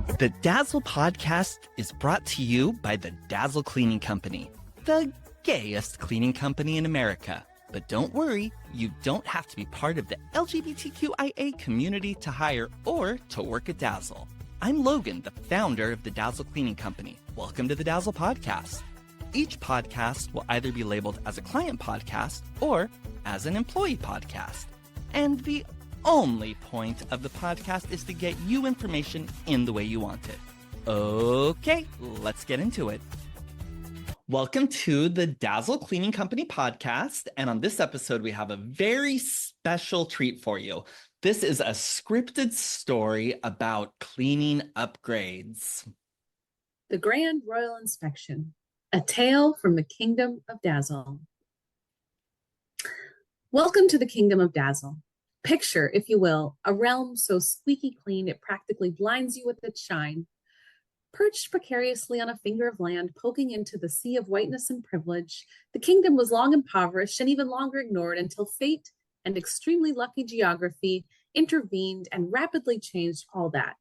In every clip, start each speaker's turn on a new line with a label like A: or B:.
A: The Dazzle Podcast is brought to you by the Dazzle Cleaning Company, the gayest cleaning company in America. But don't worry, you don't have to be part of the LGBTQIA community to hire or to work at Dazzle. I'm Logan, the founder of the Dazzle Cleaning Company. Welcome to the Dazzle Podcast. Each podcast will either be labeled as a client podcast or as an employee podcast. And the only point of the podcast is to get you information in the way you want it. Okay, let's get into it. Welcome to the Dazzle Cleaning Company podcast. And on this episode, we have a very special treat for you. This is a scripted story about cleaning upgrades.
B: The Grand Royal Inspection, a tale from the Kingdom of Dazzle. Welcome to the Kingdom of Dazzle. Picture, if you will, a realm so squeaky clean it practically blinds you with its shine. Perched precariously on a finger of land poking into the sea of whiteness and privilege, the kingdom was long impoverished and even longer ignored until fate and extremely lucky geography intervened and rapidly changed all that.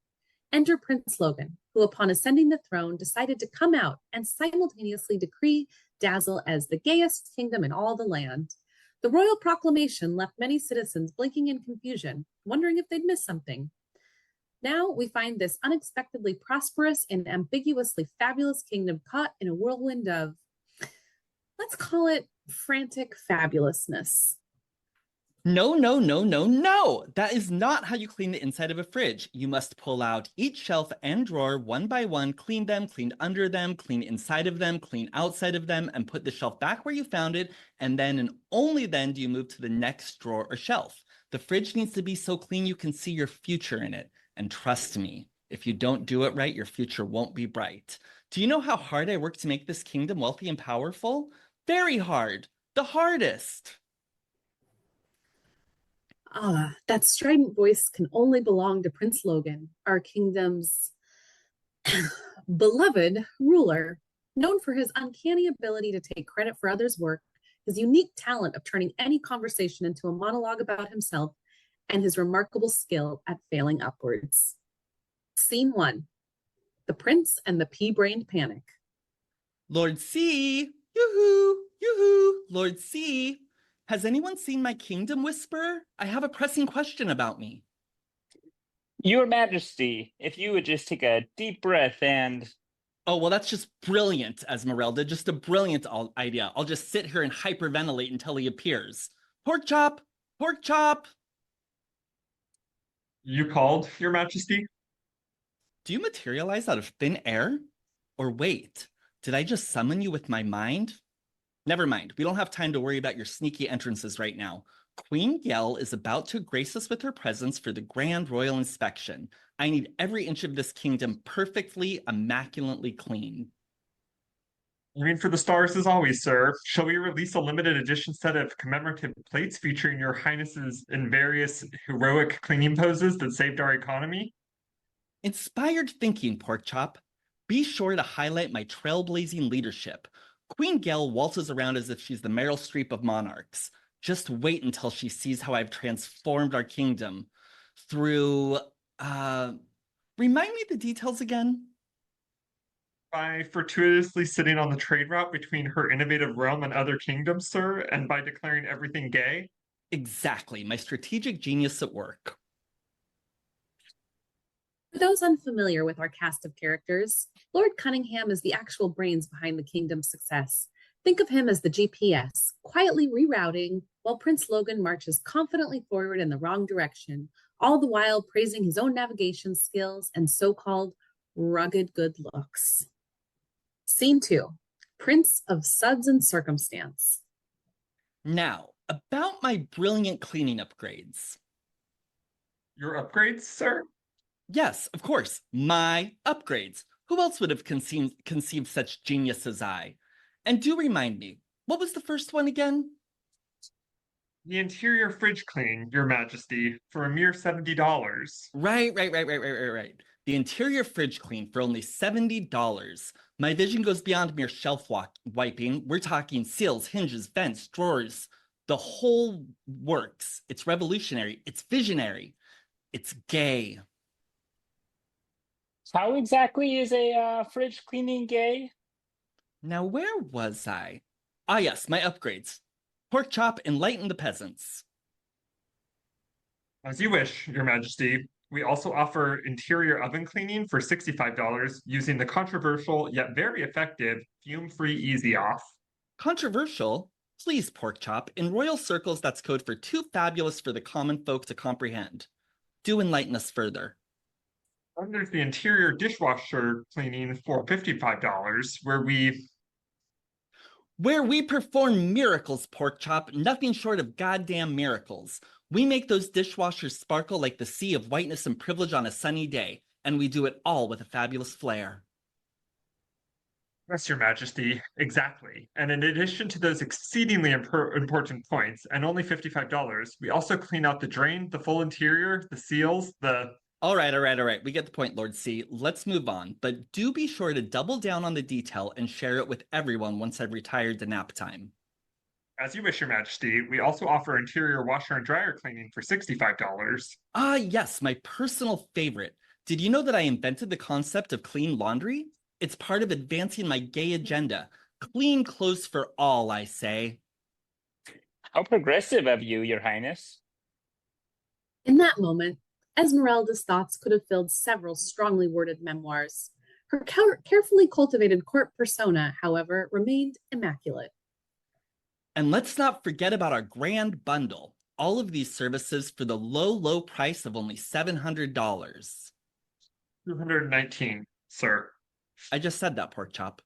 B: Enter Prince Logan, who upon ascending the throne decided to come out and simultaneously decree Dazzle as the gayest kingdom in all the land. The royal proclamation left many citizens blinking in confusion, wondering if they'd missed something. Now we find this unexpectedly prosperous and ambiguously fabulous kingdom caught in a whirlwind of, let's call it, frantic fabulousness.
A: No. That is not how you clean the inside of a fridge. You must pull out each shelf and drawer one by one, clean them, clean under them, clean inside of them, clean outside of them, and put the shelf back where you found it. And then and only then do you move to the next drawer or shelf. The fridge needs to be so clean you can see your future in it. And trust me, if you don't do it right, your future won't be bright. Do you know how hard I worked to make this kingdom wealthy and powerful? Very hard. The hardest.
B: That strident voice can only belong to Prince Logan, our kingdom's beloved ruler, known for his uncanny ability to take credit for others' work, his unique talent of turning any conversation into a monologue about himself, and his remarkable skill at failing upwards. Scene 1, the Prince and the Pea-Brained Panic.
A: Lord C, yoo-hoo, Lord C. Has anyone seen my kingdom whisperer? I have a pressing question about me.
C: Your Majesty, if you would just take a deep breath and...
A: Oh, well, that's just brilliant, Esmeralda. Just a brilliant idea. I'll just sit here and hyperventilate until he appears. Pork chop! Pork chop!
D: You called, Your Majesty?
A: Do you materialize out of thin air? Or wait, did I just summon you with my mind? Never mind, we don't have time to worry about your sneaky entrances right now. Queen Gail is about to grace us with her presence for the Grand Royal Inspection. I need every inch of this kingdom perfectly, immaculately clean.
D: You mean for the stars as always, sir. Shall we release a limited edition set of commemorative plates featuring your highnesses in various heroic cleaning poses that saved our economy?
A: Inspired thinking, Pork Chop. Be sure to highlight my trailblazing leadership. Queen Gail waltzes around as if she's the Meryl Streep of monarchs. Just wait until she sees how I've transformed our kingdom through, remind me the details again?
D: By fortuitously sitting on the trade route between her innovative realm and other kingdoms, sir, and by declaring everything gay?
A: Exactly, my strategic genius at work.
B: For those unfamiliar with our cast of characters, Lord Cunningham is the actual brains behind the kingdom's success. Think of him as the GPS, quietly rerouting while Prince Logan marches confidently forward in the wrong direction, all the while praising his own navigation skills and so-called rugged good looks. Scene 2, Prince of Suds and Circumstance.
A: Now, about my brilliant cleaning upgrades.
D: Your upgrades, sir?
A: Yes, of course, my upgrades. Who else would have conceived such genius as I? And do remind me, what was the first one again?
D: The interior fridge clean, Your Majesty, for a mere $70.
A: Right. The interior fridge clean for only $70. My vision goes beyond mere shelf wiping. We're talking seals, hinges, vents, drawers. The whole works. It's revolutionary. It's visionary. It's gay.
C: How exactly is a fridge cleaning gay?
A: Now, where was I? Ah, yes, my upgrades. Pork chop, enlighten the peasants.
D: As you wish, Your Majesty. We also offer interior oven cleaning for $65 using the controversial yet very effective fume-free Easy Off.
A: Controversial? Please, pork chop. In royal circles, that's code for too fabulous for the common folk to comprehend. Do enlighten us further.
D: Then there's the interior dishwasher cleaning for $55,
A: Where we perform miracles, pork chop, nothing short of goddamn miracles. We make those dishwashers sparkle like the sea of whiteness and privilege on a sunny day, and we do it all with a fabulous flair.
D: Yes, Your Majesty, exactly. And in addition to those exceedingly important points, and only $55, we also clean out the drain, the full interior, the seals,
A: All right. We get the point, Lord C. Let's move on, but do be sure to double down on the detail and share it with everyone once I've retired to nap time.
D: As you wish, Your Majesty. We also offer interior washer and dryer cleaning for $65.
A: Ah, yes, my personal favorite. Did you know that I invented the concept of clean laundry? It's part of advancing my gay agenda. Clean clothes for all, I say.
C: How progressive of you, Your Highness.
B: In that moment, Esmeralda's thoughts could have filled several strongly worded memoirs. Her carefully cultivated court persona, however, remained immaculate.
A: And let's not forget about our grand bundle. All of these services for the low price of only $700.
D: $219, sir.
A: I just said that, pork chop.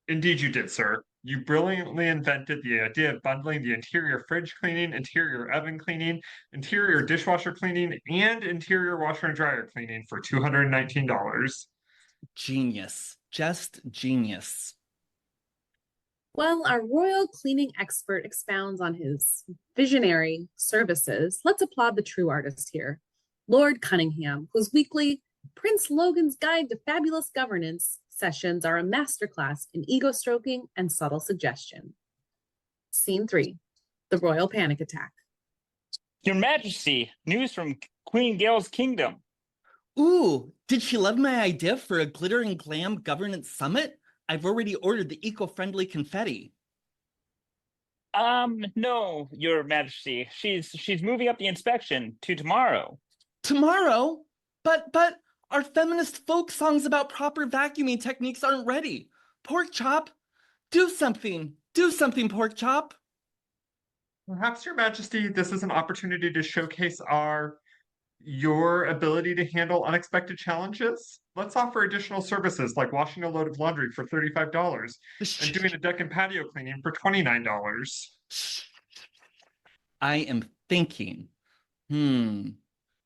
D: Indeed you did, sir. You brilliantly invented the idea of bundling the interior fridge cleaning, interior oven cleaning, interior dishwasher cleaning, and interior washer and dryer cleaning for $219.
A: Genius. Just genius.
B: While our royal cleaning expert expounds on his visionary services, let's applaud the true artist here, Lord Cunningham, whose weekly Prince Logan's Guide to Fabulous Governance sessions are a masterclass in ego stroking and subtle suggestion. Scene 3, the royal panic attack.
C: Your Majesty, news from Queen Gail's kingdom.
A: Ooh, did she love my idea for a glitter and glam governance summit? I've already ordered the eco-friendly confetti.
C: No, Your Majesty. She's moving up the inspection to tomorrow.
A: Tomorrow? But our feminist folk songs about proper vacuuming techniques aren't ready. Pork chop, do something. Do something, pork chop.
D: Perhaps, Your Majesty, this is an opportunity to showcase your ability to handle unexpected challenges. Let's offer additional services like washing a load of laundry for $35 and doing a deck and patio cleaning for $29.
A: I am thinking.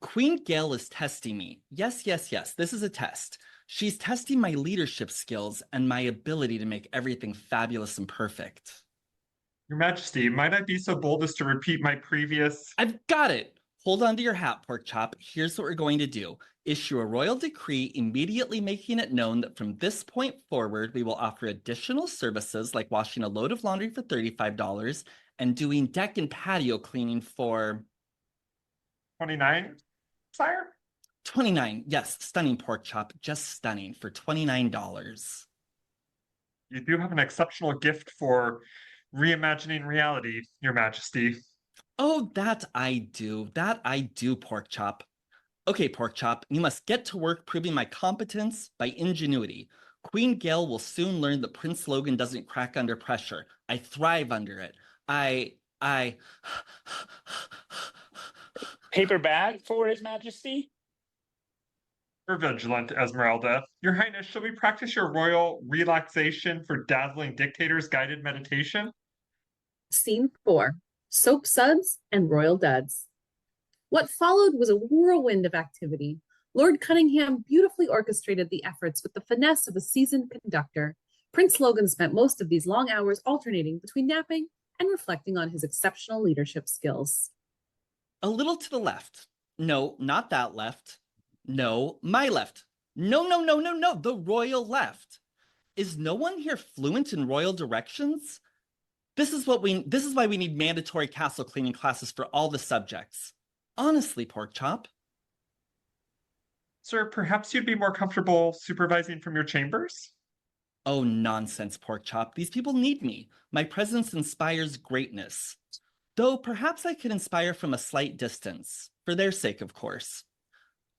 A: Queen Gail is testing me. Yes. This is a test. She's testing my leadership skills and my ability to make everything fabulous and perfect.
D: Your Majesty, might I be so bold as to repeat my previous...
A: I've got it. Hold on to your hat, pork chop. Here's what we're going to do. Issue a royal decree immediately making it known that from this point forward, we will offer additional services like washing a load of laundry for $35 and doing deck and patio cleaning for...
D: 29, sire?
A: 29. Yes, stunning, pork chop. Just stunning for $29.
D: You do have an exceptional gift for reimagining reality, Your Majesty.
A: Oh, that I do, pork chop. Okay, pork chop, you must get to work proving my competence by ingenuity. Queen Gail will soon learn that Prince Logan doesn't crack under pressure. I thrive under it.
C: Paper bag for His Majesty?
D: We're vigilant, Esmeralda. Your Highness, shall we practice your royal relaxation for dazzling dictators guided meditation?
B: Scene 4, soap suds and royal duds. What followed was a whirlwind of activity. Lord Cunningham beautifully orchestrated the efforts with the finesse of a seasoned conductor. Prince Logan spent most of these long hours alternating between napping and reflecting on his exceptional leadership skills.
A: A little to the left. No, not that left. No, my left. No, the royal left. Is no one here fluent in royal directions? This is why we need mandatory castle cleaning classes for all the subjects. Honestly, pork chop.
D: Sir, perhaps you'd be more comfortable supervising from your chambers?
A: Oh, nonsense, pork chop. These people need me. My presence inspires greatness. Though perhaps I could inspire from a slight distance, for their sake, of course.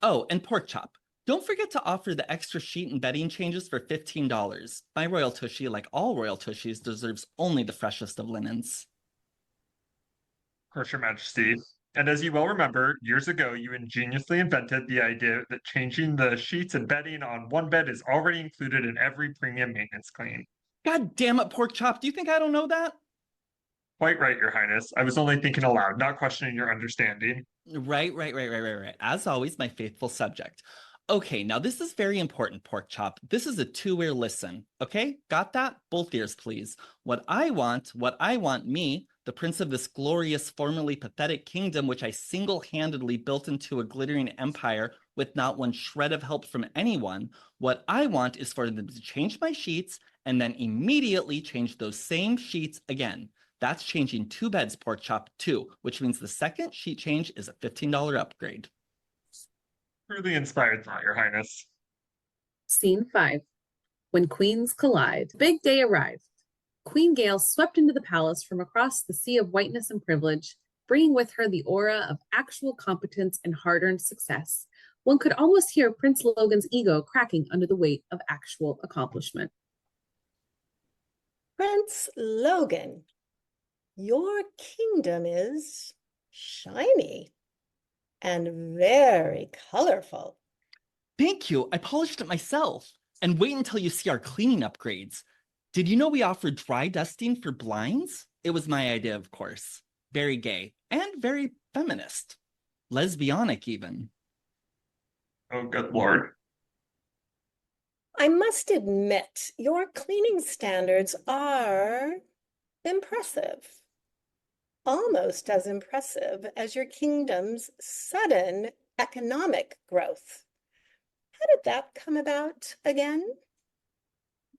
A: Oh, and pork chop. Don't forget to offer the extra sheet and bedding changes for $15. My royal tushy, like all royal tushies, deserves only the freshest of linens.
D: Of course, Your Majesty. And as you well remember, years ago you ingeniously invented the idea that changing the sheets and bedding on one bed is already included in every premium maintenance clean.
A: God damn it, pork chop. Do you think I don't know that?
D: Quite right, Your Highness. I was only thinking aloud, not questioning your understanding.
A: Right. As always, my faithful subject. Okay, now this is very important, pork chop. This is a two-ear listen. Okay, got that? Both ears, please. What I want, me, the prince of this glorious, formerly pathetic kingdom, which I single-handedly built into a glittering empire with not one shred of help from anyone, what I want is for them to change my sheets and then immediately change those same sheets again. That's changing 2 beds, pork chop, 2, which means the second sheet change is a $15 upgrade.
D: Truly inspired thought, Your Highness.
B: Scene 5. When queens collide. The big day arrived. Queen Gail swept into the palace from across the sea of whiteness and privilege, bringing with her the aura of actual competence and hard-earned success. One could almost hear Prince Logan's ego cracking under the weight of actual accomplishment.
E: Prince Logan, your kingdom is shiny and very colorful.
A: Thank you. I polished it myself. And wait until you see our cleaning upgrades. Did you know we offered dry dusting for blinds? It was my idea, of course. Very gay and very feminist. Lesbianic, even.
D: Oh, good lord.
E: I must admit, your cleaning standards are impressive. Almost as impressive as your kingdom's sudden economic growth. How did that come about again?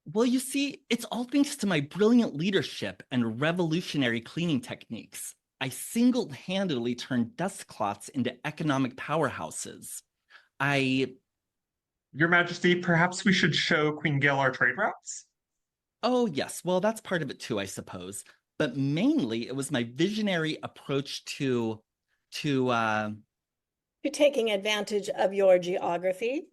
A: Well, you see, it's all thanks to my brilliant leadership and revolutionary cleaning techniques. I single-handedly turned dust cloths into economic powerhouses.
D: Your Majesty, perhaps we should show Queen Gail our trade routes?
A: Oh, yes, well, that's part of it too, I suppose. But mainly, it was my visionary approach to
E: taking advantage of your geography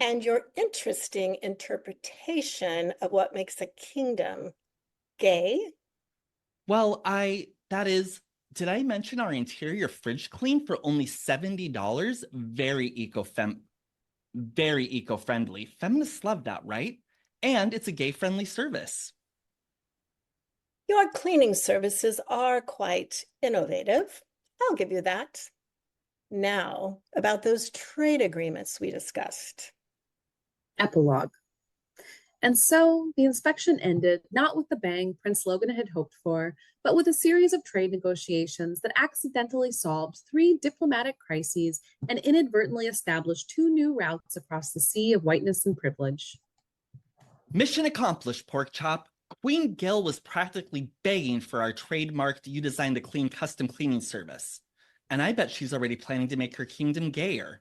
E: and your interesting interpretation of what makes a kingdom gay.
A: Well, did I mention our interior fridge clean for only $70? Very eco-friendly. Feminists love that, right? And it's a gay-friendly service.
E: Your cleaning services are quite innovative. I'll give you that. Now, about those trade agreements we discussed.
B: Epilogue. And so the inspection ended, not with the bang Prince Logan had hoped for, but with a series of trade negotiations that accidentally solved 3 diplomatic crises and inadvertently established 2 new routes across the sea of whiteness and privilege.
A: Mission accomplished, pork chop. Queen Gail was practically begging for our trademarked You Designed the Clean custom cleaning service. And I bet she's already planning to make her kingdom gayer.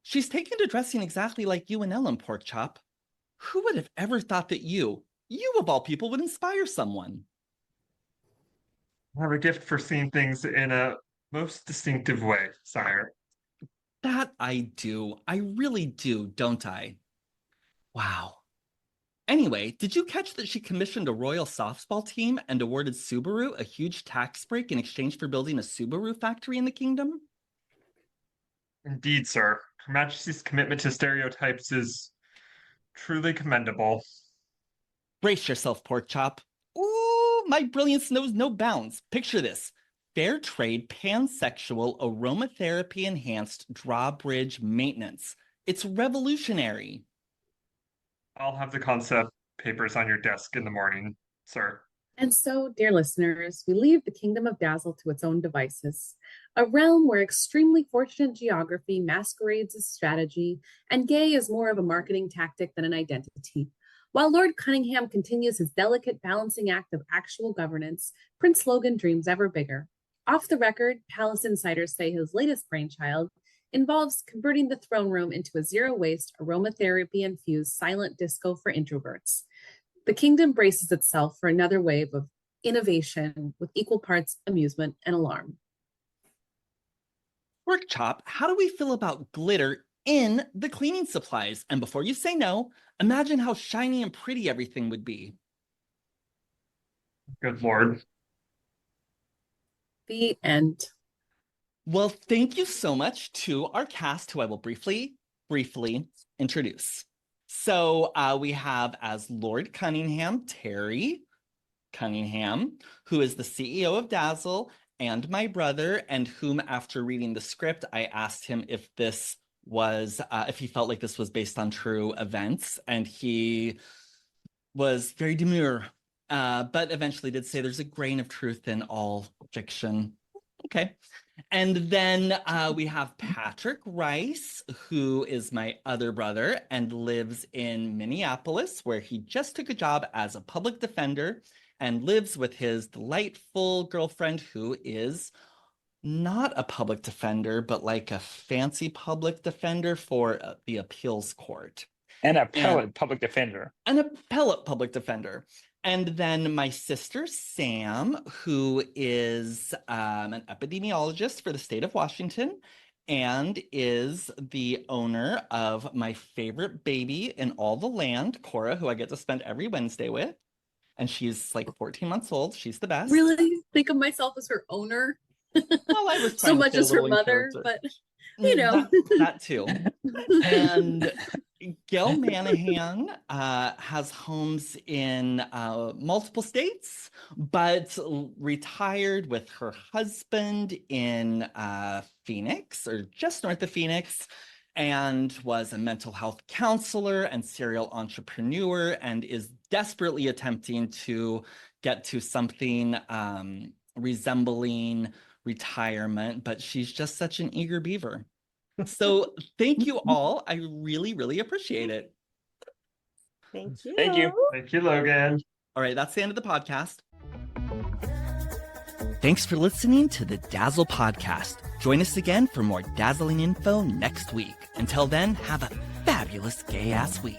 A: She's taken to dressing exactly like you and Ellen, pork chop. Who would have ever thought that you of all people, would inspire someone?
D: I have a gift for seeing things in a most distinctive way, sire.
A: That I do. I really do, don't I? Wow. Anyway, did you catch that she commissioned a royal softball team and awarded Subaru a huge tax break in exchange for building a Subaru factory in the kingdom?
D: Indeed, sir. Her Majesty's commitment to stereotypes is truly commendable.
A: Brace yourself, pork chop. Ooh, my brilliance knows no bounds. Picture this. Fair trade, pansexual, aromatherapy-enhanced drawbridge maintenance. It's revolutionary.
D: I'll have the concept papers on your desk in the morning, sir.
B: And so, dear listeners, we leave the Kingdom of Dazzle to its own devices, a realm where extremely fortunate geography masquerades as strategy, and gay is more of a marketing tactic than an identity. While Lord Cunningham continues his delicate balancing act of actual governance, Prince Logan dreams ever bigger. Off the record, Palace insiders say his latest brainchild involves converting the throne room into a zero-waste, aromatherapy-infused silent disco for introverts. The kingdom braces itself for another wave of innovation with equal parts amusement and alarm.
A: Pork chop, how do we feel about glitter in the cleaning supplies? And before you say no, imagine how shiny and pretty everything would be.
D: Good Lord.
B: The end.
A: Well, thank you so much to our cast, who I will briefly introduce. So we have as Lord Cunningham, Terry Cunningham, who is the CEO of Dazzle, and my brother, and whom, after reading the script, I asked him if this was, if he felt like this was based on true events, and he was very demure, but eventually did say there's a grain of truth in all fiction. Okay. And then we have Patrick Rice, who is my other brother and lives in Minneapolis, where he just took a job as a public defender and lives with his delightful girlfriend, who is not a public defender, but like a fancy public defender for the appeals court.
C: An appellate public defender.
A: An appellate public defender. And then my sister, Sam, who is an epidemiologist for the state of Washington and is the owner of my favorite baby in all the land, Cora, who I get to spend every Wednesday with. And she's like 14 months old. She's the best.
B: Really think of myself as her owner.
A: Well, I was
B: So much
A: as
B: as her mother, but you know.
A: That too. And Gail Manahan has homes in multiple states, but retired with her husband in Phoenix, or just north of Phoenix, and was a mental health counselor and serial entrepreneur, and is desperately attempting to get to something resembling retirement, but she's just such an eager beaver. So thank you all. I really, really appreciate it.
E: Thank you.
C: Thank you.
D: Thank you, Logan.
A: All right, that's the end of the podcast. Thanks for listening to the Dazzle Podcast. Join us again for more dazzling info next week. Until then, have a fabulous gay-ass week.